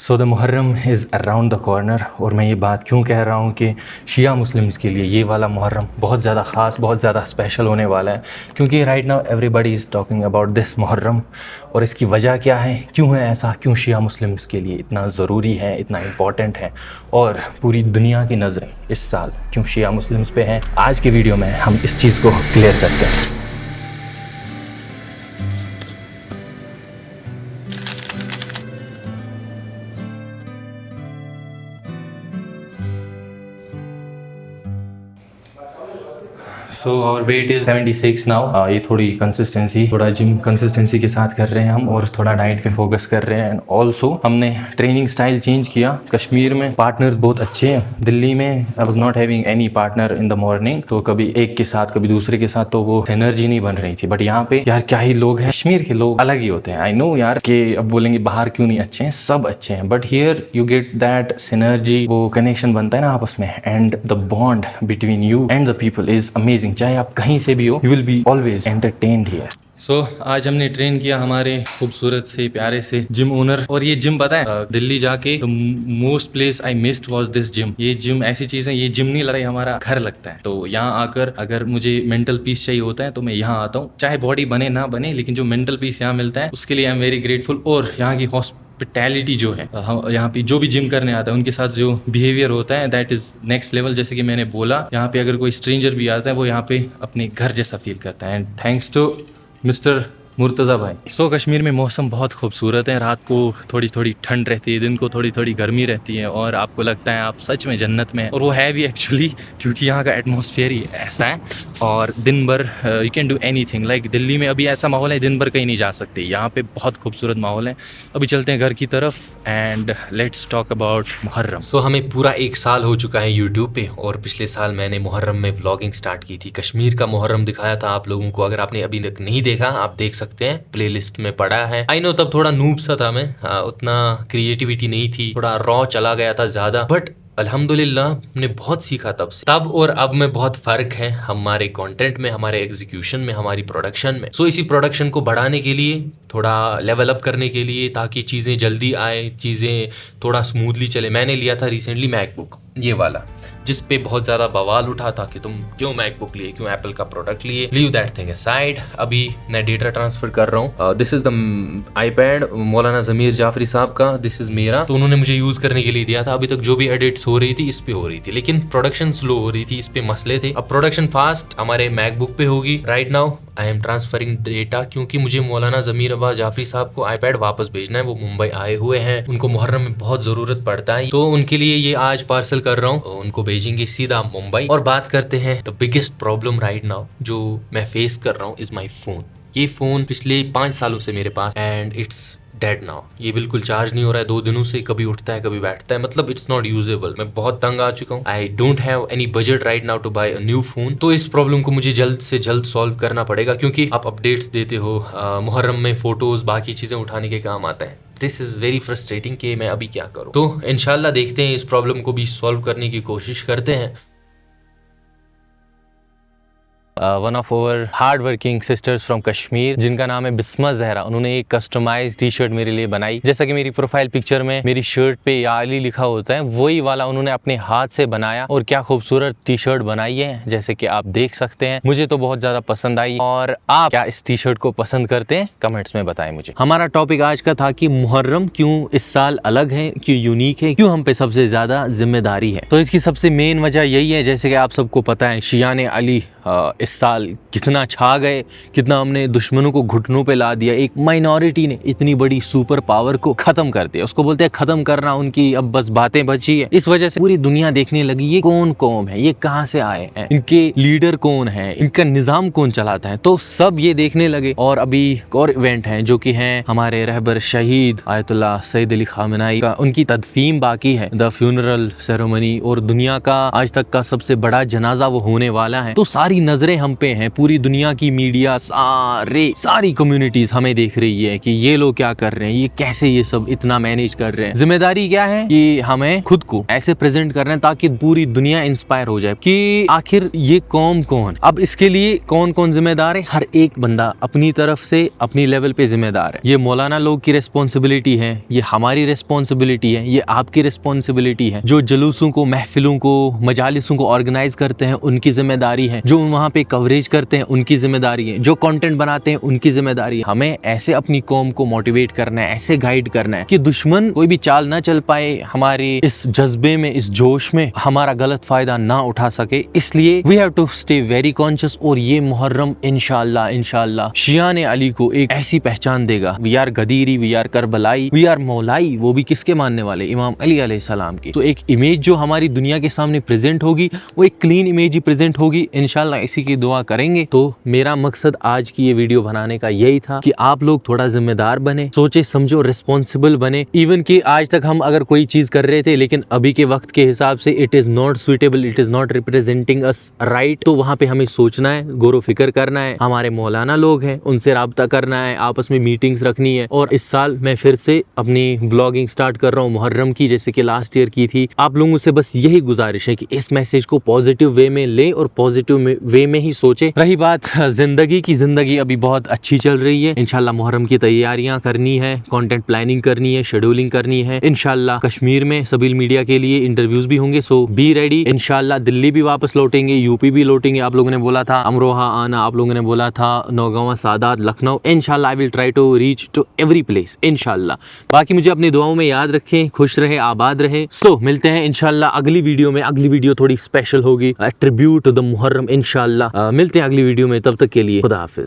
So the Muharram is around the corner. और मैं ये बात क्यों कह रहा हूँ कि शिया मुस्लिम्स के लिए ये वाला मुहर्रम बहुत ज़्यादा ख़ास, बहुत ज़्यादा स्पेशल होने वाला है, क्योंकि right now everybody is talking about this Muharram. और इसकी वजह क्या है, क्यों है ऐसा, क्यों शिया मुस्लिम्स के लिए इतना ज़रूरी है, इतना इम्पॉर्टेंट है, और पूरी दुनिया की नज़रें इस साल क्यों शिया मुस्लिम्स पे हैं। आज के वीडियो में हम इस चीज़ को क्लियर करते हैं। सो और वेट इज़ 76 नाउ। ये थोड़ी कंसिस्टेंसी, थोड़ा जिम कंसिस्टेंसी के साथ कर रहे हैं हम, और थोड़ा डाइट पे फोकस कर रहे हैं। एंड ऑल्सो हमने ट्रेनिंग स्टाइल चेंज किया। कश्मीर में पार्टनर्स बहुत अच्छे हैं, दिल्ली में I was not having any partner in the morning, तो कभी एक के साथ कभी दूसरे के साथ, तो वो एनर्जी नहीं बन रही थी। बट यहाँ पे यार क्या ही लोग हैं, कश्मीर के लोग अलग ही होते हैं। आई नो यार कि अब बोलेंगे बाहर क्यों नहीं अच्छे हैं, सब अच्छे हैं, but here you get that synergy, वो कनेक्शन बनता है ना आपस में, and the bond between you and the people is amazing. चाहे आप कहीं से भी हो, you will be always entertained here. So आज हमने ट्रेन किया हमारे खूबसूरत से प्यारे से जिम ओनर। और ये जिम पता है, दिल्ली जाके the most place I missed was this gym. ये जिम ऐसी चीज़ है, ये जिम नहीं लगा, हमारा घर लगता है। तो यहाँ आकर अगर मुझे मेंटल पीस चाहिए होता है तो मैं यहाँ आता हूँ, चाहे बॉडी बने ना बने, लेकिन जो मेंटल पीस यहाँ मिलता है उसके लिए आई एम वेरी ग्रेटफुल। और यहाँ की हॉस्पिटैलिटी जो है, यहाँ पे जो भी जिम करने आता है उनके साथ जो बिहेवियर होता है, दैट इज़ नेक्स्ट लेवल। जैसे कि मैंने बोला, यहाँ पे अगर कोई स्ट्रेंजर भी आता है वो यहाँ पे अपने घर जैसा फील करता है। And thanks to mister Murtaza भाई। सो कश्मीर में मौसम बहुत खूबसूरत है। रात को थोड़ी थोड़ी ठंड रहती है, दिन को थोड़ी थोड़ी गर्मी रहती है, और आपको लगता है आप सच में जन्नत में हैं। और वो है भी एक्चुअली, क्योंकि यहाँ का एटमॉस्फेयर ही ऐसा है। और दिन भर you can do anything. Like Delhi में अभी ऐसा माहौल है, दिन भर कहीं नहीं जा सकते। यहाँ पे बहुत खूबसूरत माहौल है। अभी चलते हैं घर की तरफ and let's talk about Muharram. So हमें पूरा 1 साल हो चुका है यूट्यूब पे, और पिछले साल मैंने मुहर्रम में व्लॉगिंग स्टार्ट की थी। कश्मीर का मुहर्रम दिखाया था आप लोगों को। अगर आपने अभी तक नहीं देखा, आप देख सकते हैं, प्लेलिस्ट में पड़ा है। आई नो तब थोड़ा नूब सा था मैं, उतना क्रिएटिविटी नहीं थी, थोड़ा रॉ चला गया था ज्यादा, बट अल्हम्दुलिल्लाह हमने बहुत सीखा तब से। तब और अब में बहुत फर्क है, हमारे कंटेंट में, हमारे एग्जीक्यूशन में, हमारी प्रोडक्शन में। सो इसी प्रोडक्शन को बढ़ाने के लिए, थोड़ा लेवल अप करने के लिए, ताकि चीज़ें जल्दी आए, चीज़ें थोड़ा स्मूथली चले, मैंने लिया था रिसेंटली मैकबुक, ये वाला, जिस पे बहुत ज़्यादा बवाल उठा था कि तुम क्यों मैकबुक लिए, क्यों एप्पल का प्रोडक्ट लिए। Leave that thing aside. अभी मैं डेटा ट्रांसफर कर रहा हूँ। दिस इज़ द आईपैड मौलाना ज़मीर जाफरी साहब का, दिस इज़ मेरा। तो उन्होंने मुझे यूज़ करने के लिए दिया था। अभी तक जो भी एडिट्स हो रही थी इस पे हो रही थी, लेकिन प्रोडक्शन स्लो हो रही थी, इस पे मसले थे। अब प्रोडक्शन फास्ट हमारे मैकबुक पे होगी। Right now I am transferring data, क्योंकि मुझे मौलाना ज़मीर अब्बास जाफरी साहब को आईपैड वापस भेजना है। वो मुंबई आए हुए हैं, उनको मुहर्रम में बहुत ज़रूरत पड़ता है, तो उनके लिए ये आज पार्सल कर रहा हूँ। उनको भेजेंगे सीधा मुंबई। और बात करते हैं the biggest problem right now जो मैं फेस कर रहा हूँ, इज़ माई फ़ोन। ये फ़ोन पिछले 5 सालों से मेरे पास, एंड इट्स डेड नाउ। ये बिल्कुल चार्ज नहीं हो रहा है 2 दिनों से, कभी उठता है कभी बैठता है, मतलब इट्स नॉट यूजेबल। मैं बहुत तंग आ चुका हूँ। I don't have any budget right now to buy a new phone. तो इस प्रॉब्लम को मुझे जल्द से जल्द सॉल्व करना पड़ेगा, क्योंकि आप अपडेट्स देते हो, मुहर्रम में फोटोज बाकी चीज़ें उठाने के काम आता है। दिस इज़ वेरी फ्रस्ट्रेटिंग कि मैं अभी क्या करूँ। तो इंशाल्लाह देखते हैं, इस प्रॉब्लम को भी सॉल्व करने की कोशिश करते हैं। One of over hard working sisters from Kashmir, जिनका नाम है बिस्मा जहरा, उन्होंने एक कस्टमाइज टी शर्ट मेरे लिए बनाई। जैसा कि मेरी प्रोफाइल पिक्चर में मेरी शर्ट पे या अली लिखा होता है, वही वाला उन्होंने अपने हाथ से बनाया। और क्या खूबसूरत टी शर्ट बनाई है, जैसे कि आप देख सकते हैं। मुझे तो बहुत ज़्यादा पसंद आई। और आप क्या इस टी शर्ट को पसंद करते हैं, कमेंट्स में बताएं मुझे। हमारा टॉपिक आज का था कि मुहर्रम क्यों इस साल अलग है, क्यों यूनिक है, क्यों हम पे सबसे ज़्यादा जिम्मेदारी है। तो इसकी सबसे मेन वजह यही है, जैसे कि आप सबको पता है, शियाने अली इस साल कितना छा गए, कितना हमने दुश्मनों को घुटनों पे ला दिया। एक माइनॉरिटी ने इतनी बड़ी सुपर पावर को खत्म कर दिया। उसको बोलते हैं खत्म करना, उनकी अब बस बातें बची है। इस वजह से पूरी दुनिया देखने लगी ये कौन कौम है, ये कहां से आए हैं, इनके लीडर कौन है, इनका निजाम कौन चलाता है। तो सब ये देखने लगे। और अभी एक और इवेंट है जो कि है हमारे रहबर शहीद आयतुल्लाह सैयद अली खामेनी का, उनकी तदफीन बाकी है, द फ्यूनरल सेरेमनी, और दुनिया का आज तक का सबसे बड़ा जनाजा वो होने वाला है। तो सारी सारी नजरें हम पे हैं, पूरी दुनिया की मीडिया, सारी कम्युनिटीज हमें देख रही है कि ये लोग क्या कर रहे हैं, ये कैसे ये सब इतना मैनेज कर रहे हैं। जिम्मेदारी क्या है कि हमें खुद को ऐसे प्रेजेंट कर रहे हैं ताकि पूरी दुनिया इंस्पायर हो जाए कि आखिर ये कौम कौन। अब इसके लिए कौन कौन जिम्मेदार है, हर एक बंदा अपनी तरफ से अपनी लेवल पे जिम्मेदार है। ये मौलाना लोग की रिस्पॉन्सिबिलिटी है, ये हमारी रिस्पॉन्सिबिलिटी है, ये आपकी रिस्पॉन्सिबिलिटी है। जो जुलूसों को, महफिलों को, मजालिसों को ऑर्गेनाइज करते हैं उनकी जिम्मेदारी है, जो वहाँ पे कवरेज करते हैं उनकी जिम्मेदारी है, जो कंटेंट बनाते हैं उनकी जिम्मेदारी है। हमें ऐसे अपनी कौम को मोटिवेट करना है, ऐसे गाइड करना है कि दुश्मन कोई भी चाल ना चल पाए, हमारे इस जज्बे में, इस जोश में हमारा गलत फायदा ना उठा सके। इसलिए we have to stay very conscious. और ये मुहर्रम इंशाल्लाह शियाने अली को एक ऐसी पहचान देगा। We are Ghadiri, we are Karbalai, we are Maulai. वो भी किसके मानने वाले? इमाम अली अलैहिस्सलाम की। तो एक इमेज जो हमारी दुनिया के सामने प्रेजेंट होगी वो एक क्लीन इमेज ही प्रेजेंट होगी। इंशाल्लाह इसी की दुआ करेंगे। तो मेरा मकसद आज की ये वीडियो बनाने का यही था कि आप लोग थोड़ा जिम्मेदार बने, सोचे समझो, रिस्पॉन्सिबल बने। इवन कि आज तक हम अगर कोई चीज कर रहे थे लेकिन अभी के वक्त के हिसाब से it is not suitable, it is not representing us right, तो वहां पे हमें सोचना है, गौर फिक्र करना है। हमारे मौलाना लोग हैं उनसे राब्ता करना है, आपस में मीटिंग्स रखनी है। और इस साल मैं फिर से अपनी ब्लॉगिंग स्टार्ट कर रहा हूँ मुहर्रम की, जैसे कि लास्ट ईयर की थी। आप लोगों से बस यही गुजारिश है कि इस मैसेज को पॉजिटिव वे में लें और पॉजिटिव वे में ही सोचें। रही बात जिंदगी की, जिंदगी अभी बहुत अच्छी चल रही है। इंशाल्लाह मुहर्रम की तैयारियां करनी है, कंटेंट प्लानिंग करनी है, शेड्यूलिंग करनी है। इंशाल्लाह कश्मीर में सबील मीडिया के लिए इंटरव्यूज भी होंगे, सो बी रेडी। इंशाल्लाह दिल्ली भी वापस लौटेंगे, यूपी भी लौटेंगे। आप लोगों ने बोला था अमरोहा आना, आप लोगों ने बोला था नौगांवा, सादात, लखनऊ। इंशाल्लाह I will try to reach to every place इंशाल्लाह। बाकी मुझे अपनी दुआओं में याद रखें, खुश रहे, आबाद रहे। सो मिलते हैं इंशाल्लाह अगली वीडियो में। अगली वीडियो थोड़ी स्पेशल होगी, ट्रिब्यूट टू द मुहर्रम इंशाल्लाह। मिलते हैं अगली वीडियो में, तब तक के लिए खुदा हाफिज।